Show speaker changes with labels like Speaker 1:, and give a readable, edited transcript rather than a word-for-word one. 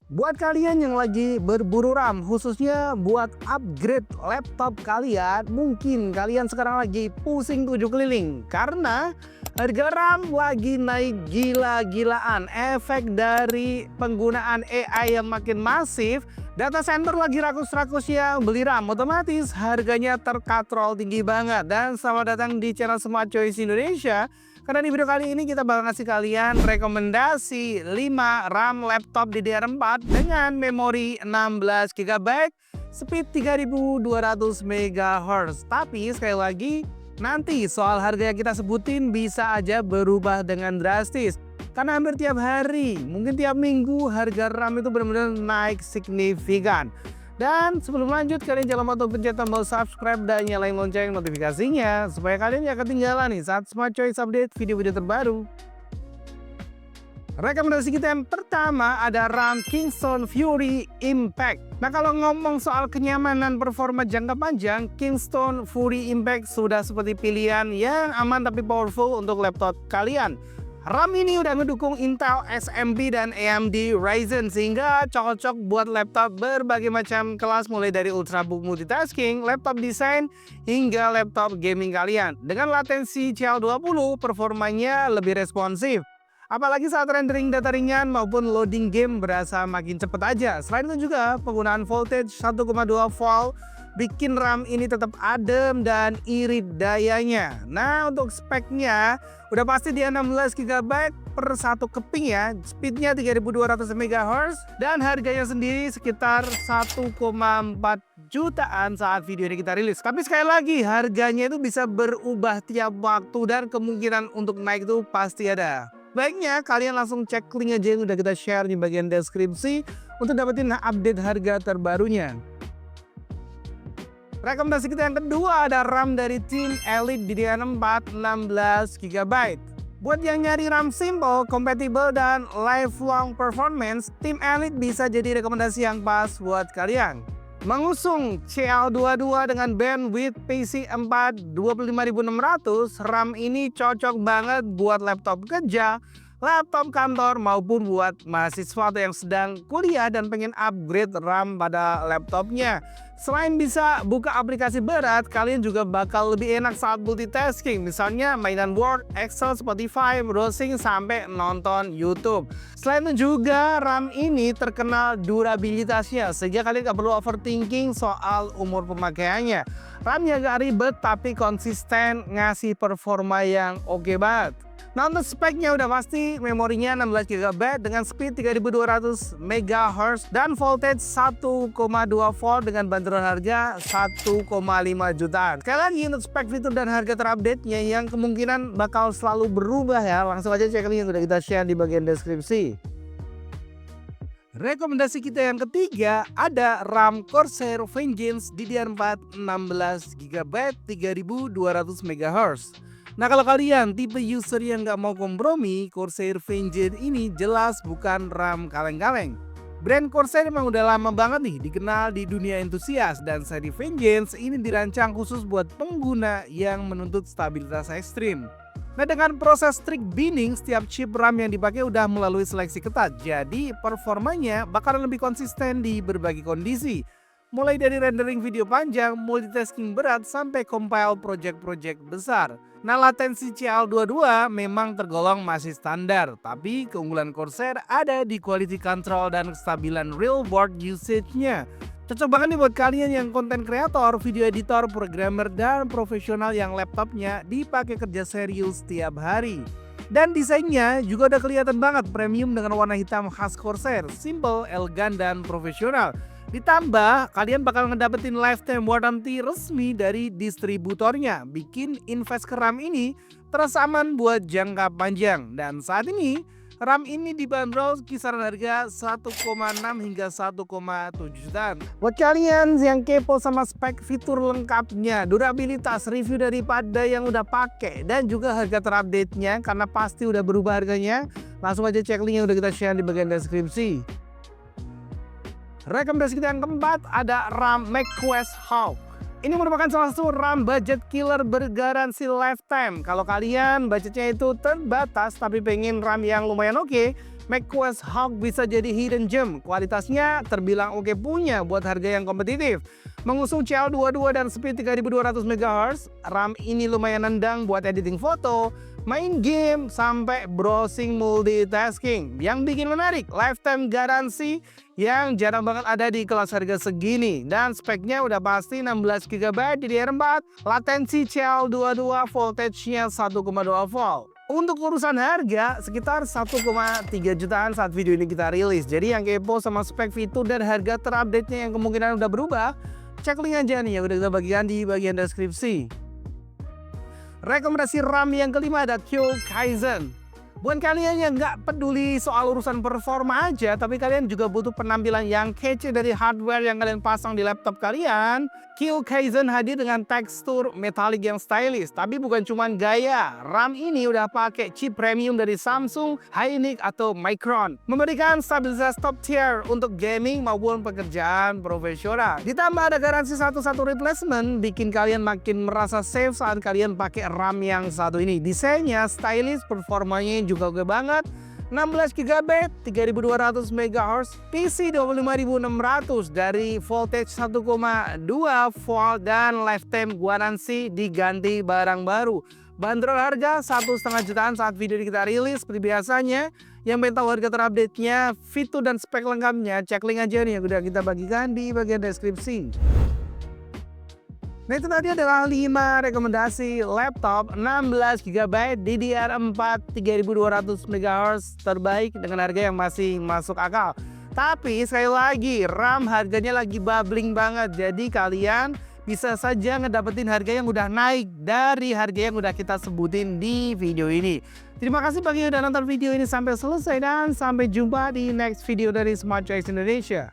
Speaker 1: Buat kalian yang lagi berburu RAM, khususnya buat upgrade laptop kalian, mungkin kalian sekarang lagi pusing tujuh keliling karena harga RAM lagi naik gila-gilaan. Efek dari penggunaan AI yang makin masif, data center lagi rakus-rakusnya beli RAM, otomatis harganya terkatrol tinggi banget. Dan selamat datang di channel Smart Choice Indonesia. Karena di video kali ini kita bakal ngasih kalian rekomendasi 5 RAM laptop DDR4 dengan memori 16 GB, speed 3200 MHz. Tapi sekali lagi, nanti soal harga yang kita sebutin bisa aja berubah dengan drastis. Karena hampir tiap hari, mungkin tiap minggu harga RAM itu benar-benar naik signifikan. Dan sebelum lanjut, kalian jangan lupa untuk pencet tombol subscribe dan nyalain lonceng notifikasinya supaya kalian gak ketinggalan nih saat Smart Choice update video-video terbaru. Rekomendasi kita yang pertama ada RAM Kingston Fury Impact. Nah, kalau ngomong soal kenyamanan performa jangka panjang, Kingston Fury Impact sudah seperti pilihan yang aman tapi powerful untuk laptop kalian. RAM ini udah ngedukung Intel SMB dan AMD Ryzen sehingga cocok buat laptop berbagai macam kelas, mulai dari ultrabook multitasking, laptop desain, hingga laptop gaming kalian. Dengan latensi CL20, performanya lebih responsif. Apalagi saat rendering data ringan maupun loading game berasa makin cepet aja. Selain itu juga penggunaan voltage 1,2 volt bikin RAM ini tetap adem dan irit dayanya. Nah, untuk speknya udah pasti dia 16 GB per satu keping ya. Speednya 3200 MHz dan harganya sendiri sekitar 1,4 jutaan saat video ini kita rilis. Tapi sekali lagi, harganya itu bisa berubah tiap waktu dan kemungkinan untuk naik itu pasti ada. Baiknya kalian langsung cek link aja yang udah kita share di bagian deskripsi untuk dapetin update harga terbarunya. Rekomendasi kita yang kedua ada RAM dari Team Elite DDR4 16 GB. Buat yang nyari RAM simple, compatible, dan lifelong performance, Team Elite bisa jadi rekomendasi yang pas buat kalian. Mengusung CL22 dengan bandwidth PC4 25600, RAM ini cocok banget buat laptop kerja, laptop kantor, maupun buat mahasiswa yang sedang kuliah dan pengen upgrade RAM pada laptopnya. Selain bisa buka aplikasi berat, kalian juga bakal lebih enak saat multitasking. Misalnya mainan Word, Excel, Spotify, browsing, sampai nonton YouTube. Selain itu juga RAM ini terkenal durabilitasnya, sehingga kalian gak perlu overthinking soal umur pemakaiannya. RAM-nya gak ribet tapi konsisten ngasih performa yang oke banget. Nah, untuk speknya udah pasti memorinya 16 GB dengan speed 3200 MHz dan voltage 1,2 volt dengan banderon harga 1,5 jutaan. Sekali lagi untuk spek, fitur, dan harga terupdate-nya yang kemungkinan bakal selalu berubah ya. Langsung aja cek link yang udah kita share di bagian deskripsi. Rekomendasi kita yang ketiga ada RAM Corsair Vengeance DDR4 16 GB 3200 MHz. Nah, kalau kalian tipe user yang nggak mau kompromi, Corsair Vengeance ini jelas bukan RAM kaleng-kaleng. Brand Corsair emang udah lama banget nih dikenal di dunia entusias, dan seri Vengeance ini dirancang khusus buat pengguna yang menuntut stabilitas ekstrim. Nah, dengan proses trik binning, setiap chip RAM yang dipakai udah melalui seleksi ketat, jadi performanya bakalan lebih konsisten di berbagai kondisi. Mulai dari rendering video panjang, multitasking berat, sampai compile project-project besar. Nah, latensi CL22 memang tergolong masih standar, tapi keunggulan Corsair ada di quality control dan kestabilan real world usage-nya. Cocok banget nih buat kalian yang konten kreator, video editor, programmer, dan profesional yang laptopnya dipakai kerja serius setiap hari. Dan desainnya juga udah kelihatan banget premium dengan warna hitam khas Corsair, simple, elegan, dan profesional. Ditambah, kalian bakal ngedapetin lifetime warranty resmi dari distributornya, bikin invest ke RAM ini terasa aman buat jangka panjang. Dan saat ini, RAM ini dibanderol kisaran harga 1,6 hingga 1,7 jutaan. Buat kalian yang kepo sama spek, fitur lengkapnya, durabilitas, review daripada yang udah pakai, dan juga harga terupdate-nya karena pasti udah berubah harganya, langsung aja cek link yang udah kita share di bagian deskripsi. Rekomendasi kita yang keempat ada RAM McQuest Hawk. Ini merupakan salah satu RAM budget killer bergaransi lifetime. Kalau kalian budgetnya itu terbatas tapi pengen RAM yang lumayan oke, macOS Hawk bisa jadi hidden gem. Kualitasnya terbilang oke punya buat harga yang kompetitif. Mengusung CL22 dan speed 3200 MHz, RAM ini lumayan nendang buat editing foto, main game, sampai browsing multitasking. Yang bikin menarik, lifetime garansi yang jarang banget ada di kelas harga segini. Dan speknya udah pasti 16 GB DDR4, latensi CL22, voltage-nya 1,2 volt. Untuk urusan harga, sekitar 1,3 jutaan saat video ini kita rilis. Jadi yang kepo sama spek fitur dan harga terupdate-nya yang kemungkinan udah berubah, cek link aja nih yang udah kita bagikan di bagian deskripsi. Rekomendasi RAM yang kelima ada Q Kaizen. Buat kalian yang nggak peduli soal urusan performa aja, tapi kalian juga butuh penampilan yang kece dari hardware yang kalian pasang di laptop kalian, Q Kaizen hadir dengan tekstur metalik yang stylish. Tapi bukan cuma gaya, RAM ini udah pakai chip premium dari Samsung, Hynix atau Micron, memberikan stabilitas top tier untuk gaming maupun pekerjaan profesional. Ditambah ada garansi satu replacement, bikin kalian makin merasa safe saat kalian pakai RAM yang satu ini. Desainnya stylish, performanya juga oke banget. 16 GB, 3200 MHz, PC 25600 dari voltage 1,2 volt dan lifetime garansi diganti barang baru. Bandrol harga 1,5 jutaan saat video ini kita rilis. Seperti biasanya, yang pengen tahu harga terupdate-nya, fitur dan spek lengkapnya, cek link aja nih yang udah kita bagikan di bagian deskripsi. Nah itu tadi adalah 5 rekomendasi laptop 16 GB DDR4 3200 MHz terbaik dengan harga yang masih masuk akal. Tapi sekali lagi RAM harganya lagi bubbling banget, jadi kalian bisa saja ngedapetin harga yang udah naik dari harga yang udah kita sebutin di video ini. Terima kasih bagi yang udah nonton video ini sampai selesai dan sampai jumpa di next video dari Smart Choice Indonesia.